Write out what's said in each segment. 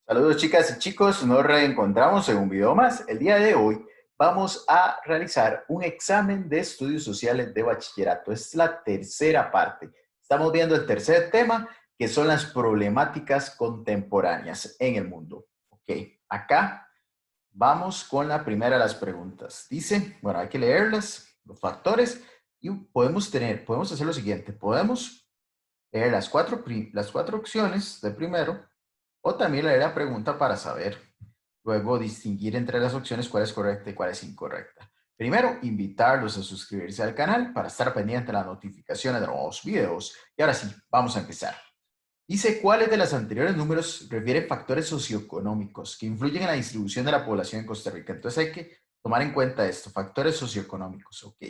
Saludos chicas y chicos, nos reencontramos en un video más. El día de hoy vamos a realizar un examen de estudios sociales de bachillerato. Es la tercera parte. Estamos viendo el tercer tema, que son las problemáticas contemporáneas en el mundo. Ok, acá vamos con la primera de las preguntas. Dice, bueno, hay que leerlas, los factores, y podemos hacer lo siguiente. Podemos leer las cuatro opciones de primero o también leer la pregunta para saber luego distinguir entre las opciones cuál es correcta y cuál es incorrecta. Primero, invitarlos a suscribirse al canal para estar pendiente de las notificaciones de nuevos videos. Y ahora sí, vamos a empezar. Dice, ¿cuáles de los anteriores números refieren factores socioeconómicos que influyen en la distribución de la población en Costa Rica? Entonces hay que tomar en cuenta esto, factores socioeconómicos, ¿ok?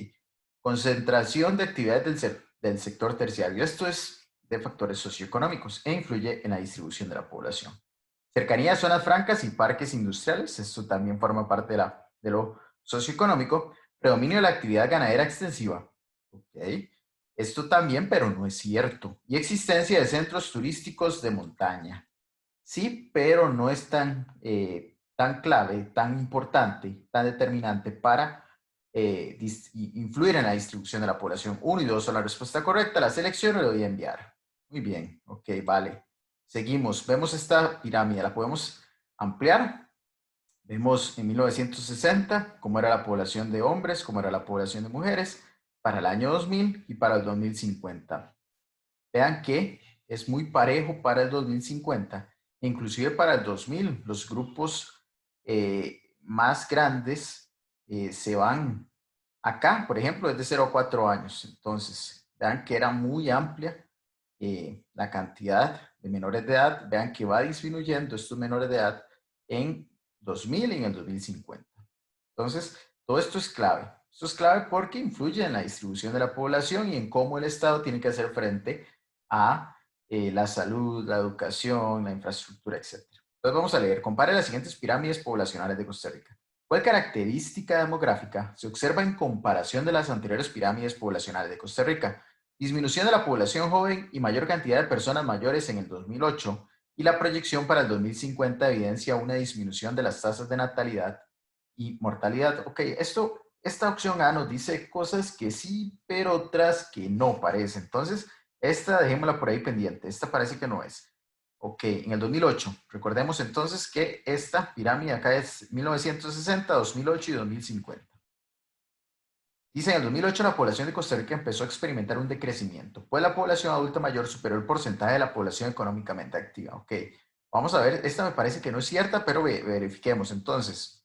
Concentración de actividades del sector terciario. Esto es de factores socioeconómicos e influye en la distribución de la población. Cercanía a zonas francas y parques industriales. Esto también forma parte de lo socioeconómico. Predominio de la actividad ganadera extensiva. ¿Ok? Esto también, pero no es cierto. Y existencia de centros turísticos de montaña. Sí, pero no es tan clave, tan importante, tan determinante para influir en la distribución de la población. Uno y dos son la respuesta correcta. La selección le doy a enviar. Muy bien, ok, vale. Seguimos. Vemos esta pirámide. La podemos ampliar. Vemos en 1960 cómo era la población de hombres, cómo era la población de mujeres para el año 2000 y para el 2050. Vean que es muy parejo para el 2050, inclusive para el 2000, los grupos más grandes se van acá, por ejemplo, es de 0 a 4 años. Entonces, vean que era muy amplia la cantidad de menores de edad. Vean que va disminuyendo estos menores de edad en 2000 y en el 2050. Entonces, todo esto es clave. Esto es clave porque influye en la distribución de la población y en cómo el Estado tiene que hacer frente a la salud, la educación, la infraestructura, etcétera. Entonces vamos a leer. Compare las siguientes pirámides poblacionales de Costa Rica. ¿Cuál característica demográfica se observa en comparación de las anteriores pirámides poblacionales de Costa Rica? Disminución de la población joven y mayor cantidad de personas mayores en el 2008 y la proyección para el 2050 evidencia una disminución de las tasas de natalidad y mortalidad. Ok, esta opción A nos dice cosas que sí, pero otras que no parece. Entonces, esta dejémosla por ahí pendiente. Esta parece que no es. Ok, en el 2008. Recordemos entonces que esta pirámide acá es 1960, 2008 y 2050. Dice, en el 2008 la población de Costa Rica empezó a experimentar un decrecimiento, pues la población adulta mayor superó el porcentaje de la población económicamente activa. Ok, vamos a ver, esta me parece que no es cierta, pero verifiquemos. Entonces,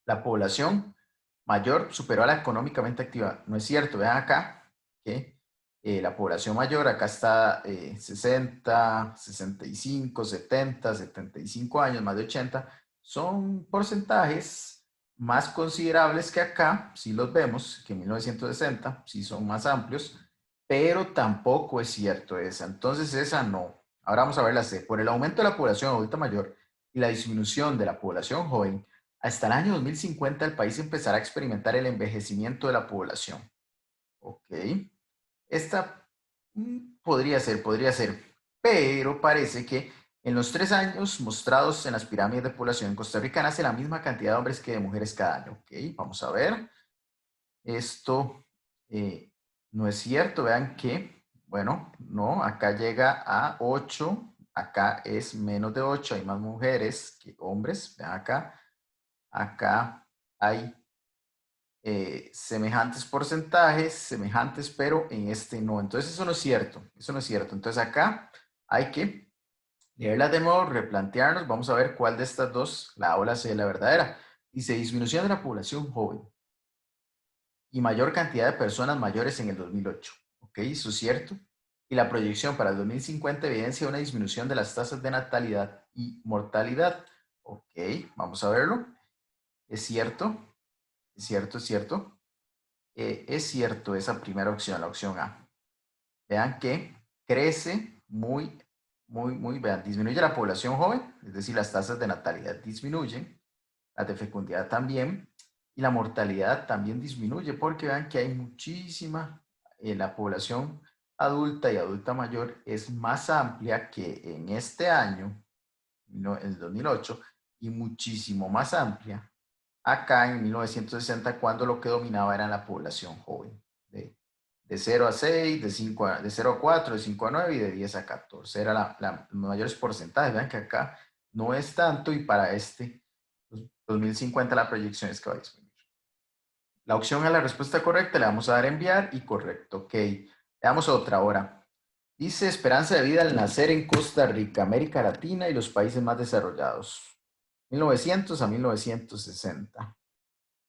la población mayor superó a la económicamente activa. No es cierto, vean acá que la población mayor, acá está 60, 65, 70, 75 años, más de 80, son porcentajes más considerables que acá, si los vemos, que en 1960, sí son más amplios, pero tampoco es cierto esa. Entonces esa no. Ahora vamos a ver la C. Por el aumento de la población adulta mayor y la disminución de la población joven, hasta el año 2050 el país empezará a experimentar el envejecimiento de la población. Ok. Esta podría ser, pero parece que en los 3 años mostrados en las pirámides de población en Costa Rica nace la misma cantidad de hombres que de mujeres cada año. Ok, vamos a ver. Esto no es cierto. Vean que, bueno, no, acá llega a 8, acá es menos de 8, hay más mujeres que hombres. Vean acá hay semejantes porcentajes, semejantes, pero en este no. Entonces eso no es cierto, eso no es cierto. Entonces acá hay que leerlas de nuevo, replantearnos, vamos a ver cuál de estas dos, la A o la C, es la verdadera. Dice disminución de la población joven y mayor cantidad de personas mayores en el 2008. ¿Ok? Eso es cierto. Y la proyección para el 2050 evidencia una disminución de las tasas de natalidad y mortalidad. ¿Ok? Vamos a verlo. Es cierto, es cierto, es cierto. Es cierto esa primera opción, la opción A. Vean que crece vean, disminuye la población joven, es decir, las tasas de natalidad disminuyen, las de fecundidad también, y la mortalidad también disminuye, porque vean que hay muchísima, la población adulta y adulta mayor es más amplia que en este año en el 2008, y muchísimo más amplia acá en 1960, cuando lo que dominaba era la población joven, de 0 a 6, de 0 a 4, de 5 a 9 y de 10 a 14. Era los mayores porcentajes. Vean que acá no es tanto, y para 2050 la proyección es que va a disminuir. La opción a la respuesta correcta le vamos a dar enviar y correcto. Ok, veamos otra ahora. Dice esperanza de vida al nacer en Costa Rica, América Latina y los países más desarrollados. 1900 a 1960.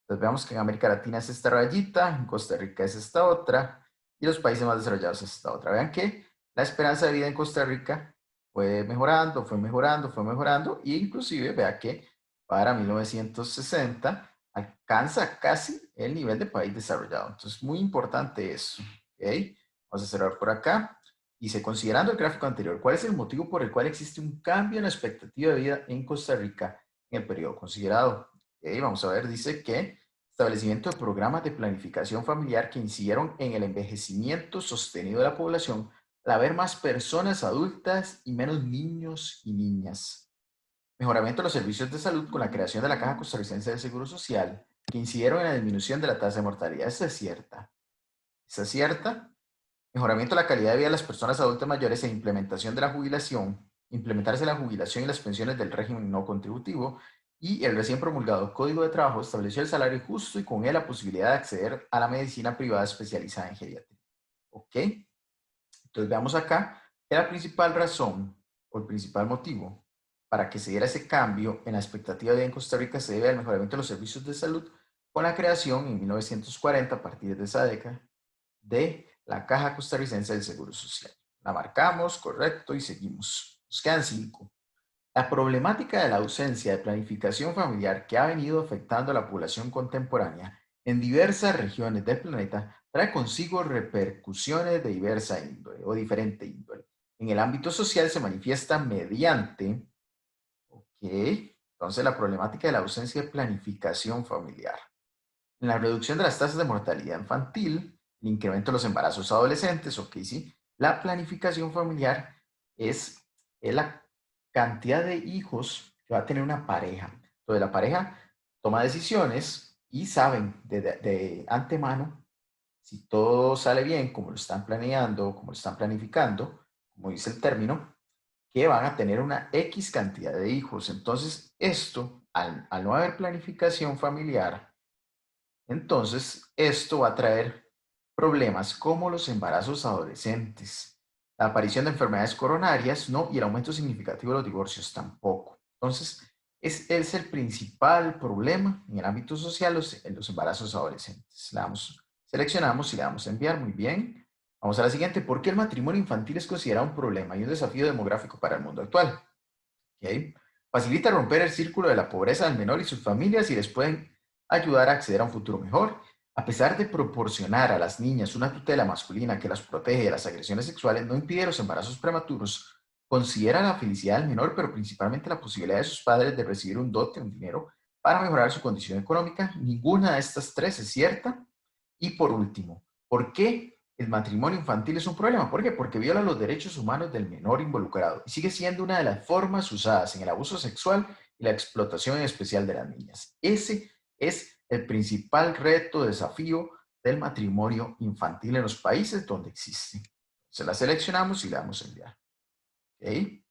Entonces veamos que en América Latina es esta rayita, en Costa Rica es esta otra, y los países más desarrollados es esta otra. Vean que la esperanza de vida en Costa Rica fue mejorando, fue mejorando, fue mejorando, e inclusive vea que para 1960 alcanza casi el nivel de país desarrollado. Entonces, muy importante eso. ¿Okay? Vamos a cerrar por acá. Dice, considerando el gráfico anterior, ¿cuál es el motivo por el cual existe un cambio en la expectativa de vida en Costa Rica en el periodo considerado? Okay, vamos a ver, dice que establecimiento de programas de planificación familiar que incidieron en el envejecimiento sostenido de la población al haber más personas adultas y menos niños y niñas. Mejoramiento de los servicios de salud con la creación de la Caja Costarricense del Seguro Social, que incidieron en la disminución de la tasa de mortalidad. ¿Esa es cierta? ¿Esa es cierta? Mejoramiento de la calidad de vida de las personas adultas mayores e implementación de la jubilación, implementarse la jubilación y las pensiones del régimen no contributivo, y el recién promulgado Código de Trabajo estableció el salario justo y con él la posibilidad de acceder a la medicina privada especializada en geriatría. ¿Ok? Entonces veamos acá que la principal razón o el principal motivo para que se diera ese cambio en la expectativa de vida en Costa Rica se debe al mejoramiento de los servicios de salud con la creación en 1940, a partir de esa década, de la Caja Costarricense del Seguro Social. La marcamos, correcto, y seguimos. Nos quedan 5. La problemática de la ausencia de planificación familiar que ha venido afectando a la población contemporánea en diversas regiones del planeta trae consigo repercusiones de diversa índole o diferente índole. En el ámbito social se manifiesta mediante, entonces la problemática de la ausencia de planificación familiar. En la reducción de las tasas de mortalidad infantil, el incremento de los embarazos adolescentes, sí, la planificación familiar es la cantidad de hijos que va a tener una pareja. Entonces la pareja toma decisiones y saben de antemano, si todo sale bien, como lo están planeando, como lo están planificando, como dice el término, que van a tener una X cantidad de hijos. Entonces esto, al no haber planificación familiar, entonces esto va a traer problemas como los embarazos adolescentes, la aparición de enfermedades coronarias, ¿no? Y el aumento significativo de los divorcios tampoco. Entonces, es el principal problema en el ámbito social, los embarazos adolescentes. Seleccionamos y le damos a enviar. Muy bien. Vamos a la siguiente. ¿Por qué el matrimonio infantil es considerado un problema y un desafío demográfico para el mundo actual? ¿Okay? Facilita romper el círculo de la pobreza del menor y sus familias y les pueden ayudar a acceder a un futuro mejor. A pesar de proporcionar a las niñas una tutela masculina que las protege de las agresiones sexuales, no impide los embarazos prematuros, considera la felicidad del menor, pero principalmente la posibilidad de sus padres de recibir un dote, un dinero, para mejorar su condición económica. Ninguna de estas tres es cierta. Y por último, ¿por qué el matrimonio infantil es un problema? ¿Por qué? Porque viola los derechos humanos del menor involucrado y sigue siendo una de las formas usadas en el abuso sexual y la explotación en especial de las niñas. Ese es el principal reto, desafío del matrimonio infantil en los países donde existe. Se la seleccionamos y le damos a enviar. ¿Okay?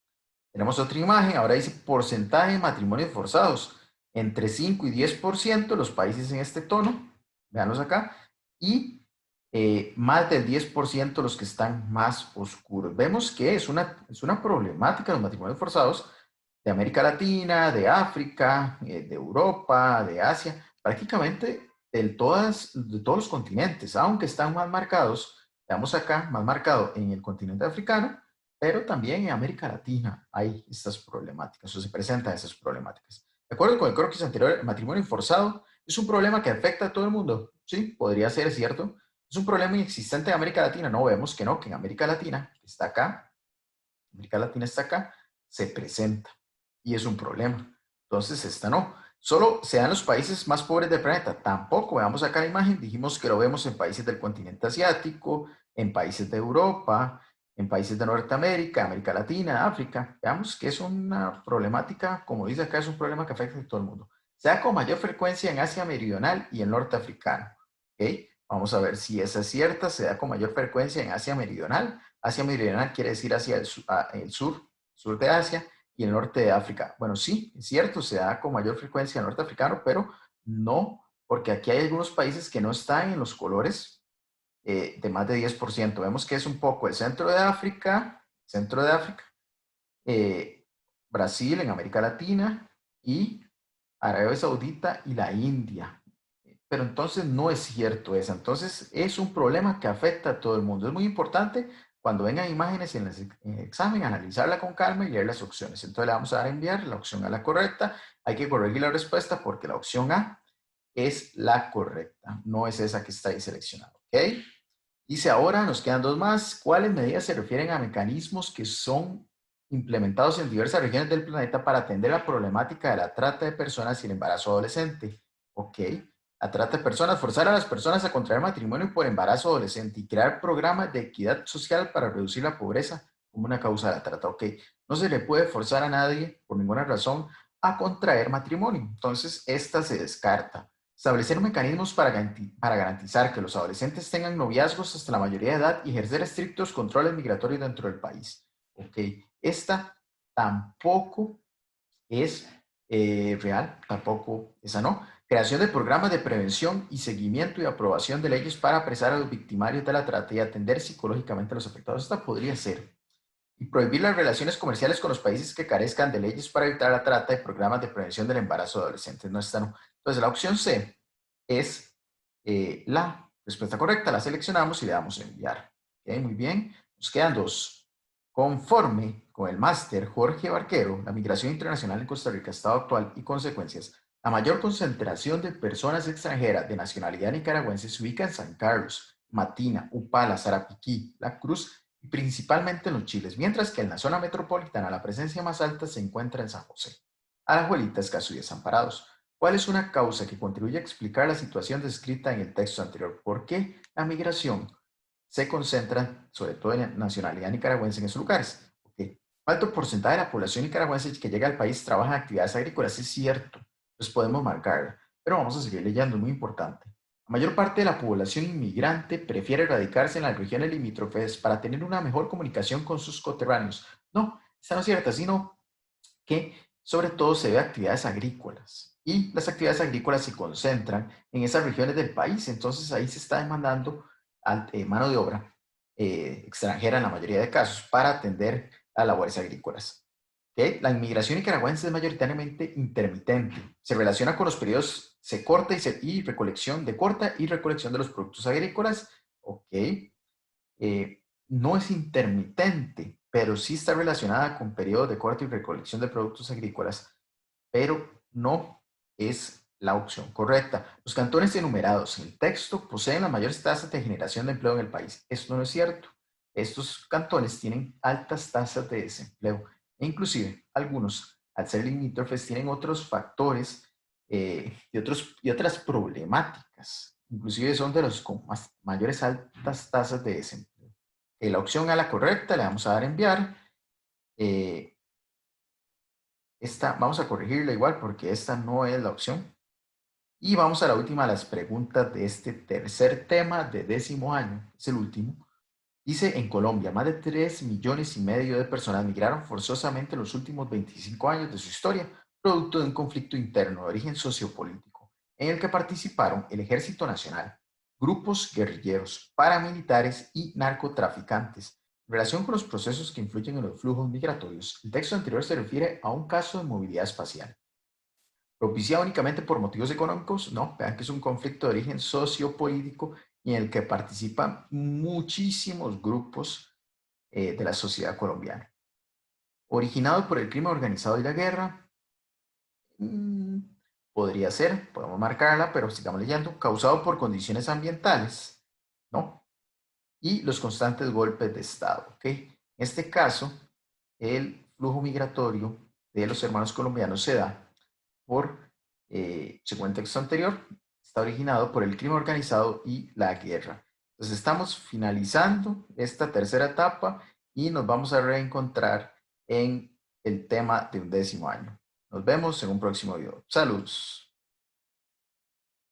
Tenemos otra imagen, ahora dice porcentaje de matrimonios forzados. Entre 5 y 10% los países en este tono, veanlos acá, y más del 10% los que están más oscuros. Vemos que es una problemática los matrimonios forzados de América Latina, de África, de Europa, de Asia, prácticamente de todos los continentes, aunque están más marcados, veamos acá, más marcado en el continente africano, pero también en América Latina hay estas problemáticas, o se presentan esas problemáticas. De acuerdo con el croquis anterior, el matrimonio forzado es un problema que afecta a todo el mundo. Sí, podría ser cierto. Es un problema inexistente en América Latina. No, vemos que no, que en América Latina, que está acá, América Latina está acá, se presenta y es un problema. Entonces, esta no. Solo se da en los países más pobres del planeta. Tampoco, veamos acá la imagen, dijimos que lo vemos en países del continente asiático, en países de Europa, en países de Norteamérica, América Latina, África. Veamos que es una problemática, como dice acá, es un problema que afecta a todo el mundo. Se da con mayor frecuencia en Asia Meridional y en Norte Africano. ¿Okay? Vamos a ver si esa es cierta. Se da con mayor frecuencia en Asia Meridional. Asia Meridional quiere decir hacia el sur de Asia y el norte de África. Bueno, sí, es cierto, se da con mayor frecuencia en el norte africano, pero no, porque aquí hay algunos países que no están en los colores de más de 10%. Vemos que es un poco el centro de África, Brasil en América Latina y Arabia Saudita y la India. Pero entonces no es cierto eso. Entonces es un problema que afecta a todo el mundo. Es muy importante cuando vengan imágenes en el examen, analizarla con calma y leer las opciones. Entonces le vamos a dar a enviar la opción a la correcta. Hay que corregir la respuesta porque la opción A es la correcta, no es esa que está ahí seleccionada. ¿Ok? Dice ahora, nos quedan dos más. ¿Cuáles medidas se refieren a mecanismos que son implementados en diversas regiones del planeta para atender la problemática de la trata de personas y el embarazo adolescente? Ok. La trata de personas, forzar a las personas a contraer matrimonio por embarazo adolescente y crear programas de equidad social para reducir la pobreza como una causa de la trata. Ok. No se le puede forzar a nadie, por ninguna razón, a contraer matrimonio. Entonces, esta se descarta. Establecer mecanismos para garantizar que los adolescentes tengan noviazgos hasta la mayoría de edad y ejercer estrictos controles migratorios dentro del país. Ok, esta tampoco es real, tampoco esa no. Creación de programas de prevención y seguimiento y aprobación de leyes para apresar a los victimarios de la trata y atender psicológicamente a los afectados. Esta podría ser. Y prohibir las relaciones comerciales con los países que carezcan de leyes para evitar la trata y programas de prevención del embarazo de adolescentes. No está, no. Entonces, la opción C es la respuesta correcta. La seleccionamos y le damos a enviar. Okay, muy bien. Nos quedan dos. Conforme con el máster Jorge Barquero, la migración internacional en Costa Rica, estado actual y consecuencias, la mayor concentración de personas extranjeras de nacionalidad nicaragüense se ubica en San Carlos, Matina, Upala, Sarapiquí, La Cruz y principalmente en los Chiles, mientras que en la zona metropolitana la presencia más alta se encuentra en San José, Alajuelita, Escazú y Desamparados. ¿Cuál es una causa que contribuye a explicar la situación descrita en el texto anterior? ¿Por qué la migración se concentra, sobre todo en la nacionalidad nicaragüense, en esos lugares? Okay. Alto porcentaje de la población nicaragüense que llega al país trabaja en actividades agrícolas, es cierto, pues podemos marcar, pero vamos a seguir leyendo, es muy importante. La mayor parte de la población inmigrante prefiere radicarse en las regiones limítrofes para tener una mejor comunicación con sus coterráneos. No, esta no es cierta, sino que sobre todo se ve actividades agrícolas y las actividades agrícolas se concentran en esas regiones del país, entonces ahí se está demandando mano de obra extranjera en la mayoría de casos para atender a labores agrícolas. ¿Okay? La inmigración nicaragüense es mayoritariamente intermitente, se relaciona con los periodos se corta y recolección de corta y recolección de los productos agrícolas. Ok, no es intermitente, pero sí está relacionada con periodos de corte y recolección de productos agrícolas, pero no es la opción correcta. Los cantones enumerados en el texto poseen las mayores tasas de generación de empleo en el país. Esto no es cierto. Estos cantones tienen altas tasas de desempleo e inclusive algunos, al ser limítrofes, tienen otros factores y otras problemáticas. Inclusive son de los con mayores altas tasas de desempleo. La opción a la correcta le vamos a dar a enviar. Esta vamos a corregirla igual porque esta no es la opción. Y vamos a la última de las preguntas de este tercer tema de 10º año. Es el último. Dice, en Colombia, más de 3,5 millones de personas migraron forzosamente en los últimos 25 años de su historia, producto de un conflicto interno de origen sociopolítico, en el que participaron el Ejército Nacional, grupos guerrilleros, paramilitares y narcotraficantes. En relación con los procesos que influyen en los flujos migratorios, el texto anterior se refiere a un caso de movilidad espacial. ¿Propiciado únicamente por motivos económicos? No, vean que es un conflicto de origen sociopolítico y en el que participan muchísimos grupos de la sociedad colombiana. Originado por el crimen organizado y la guerra, mmm, podría ser, podemos marcarla, pero sigamos leyendo, causado por condiciones ambientales, ¿no? Y los constantes golpes de Estado, ¿ok? En este caso, el flujo migratorio de los hermanos colombianos se da por, según el texto anterior, está originado por el crimen organizado y la guerra. Entonces estamos finalizando esta tercera etapa y nos vamos a reencontrar en el tema de 11º año. Nos vemos en un próximo video. Saludos.